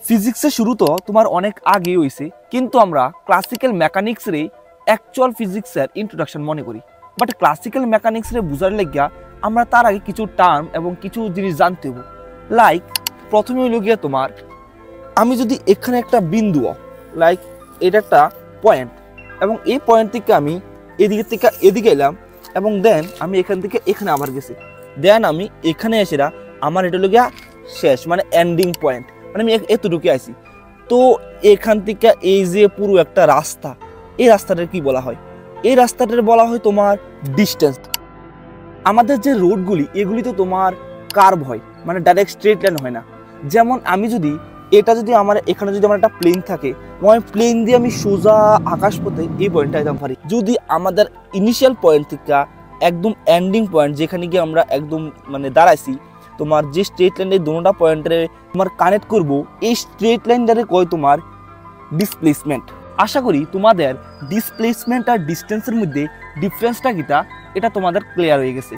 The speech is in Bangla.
ফিজিক্সের শুরু তো তোমার অনেক আগে হয়েছে, কিন্তু আমরা ক্লাসিক্যাল মেকানিক্সরে অ্যাকচুয়াল ফিজিক্সের ইন্ট্রোডাকশন মনে করি। বাট ক্লাসিক্যাল মেকানিক্সরে বোঝার লাগিয়া আমরা তার আগে কিছু টার্ম এবং কিছু জিনিস জানতে হবো। লাইক প্রথমে হইল গিয়া তোমার, আমি যদি এখানে একটা বিন্দু, লাইক এটা একটা পয়েন্ট, এবং এই পয়েন্ট থেকে আমি এদিকে এলাম, এবং দেন আমি এখান থেকে এখানে আবার গেছি, দেন আমি এখানে এসে আমার এটা হলো গিয়া শেষ, মানে এন্ডিং পয়েন্ট, মানে আমি এতটুকু আইছি। তো এখান থেকে এই যে পুরো একটা রাস্তা, এই রাস্তাটার কি বলা হয়? এই রাস্তাটার বলা হয় তোমার ডিস্টেন্স। আমাদের যে রোডগুলি এগুলি তো তোমার কার্ভ হয়, মানে ডাইরেক্ট স্ট্রেট লাইন হয় না। যেমন আমি যদি আমার এখানে যদি আমার একটা প্লেন থাকে, আমি প্লেন দিয়ে আমি সোজা আকাশপথে এই পয়েন্টটা যেতে পারি। যদি আমাদের ইনিশিয়াল পয়েন্ট থেকে একদম এন্ডিং পয়েন্ট যেখানে গিয়ে আমরা একদম মানে দাঁড়াইছি, তোমার যে স্ট্রেট লাইনের দুটোটা পয়েন্টে তোমার কানেক্ট করব, এই স্ট্রেট লাইনটারে কয় তোমার ডিসপ্লেসমেন্ট। আশা করি তোমাদের ডিসপ্লেসমেন্ট আর ডিস্টেন্সের মধ্যে ডিফারেন্সটা কিটা এটা তোমাদের ক্লিয়ার হয়ে গেছে।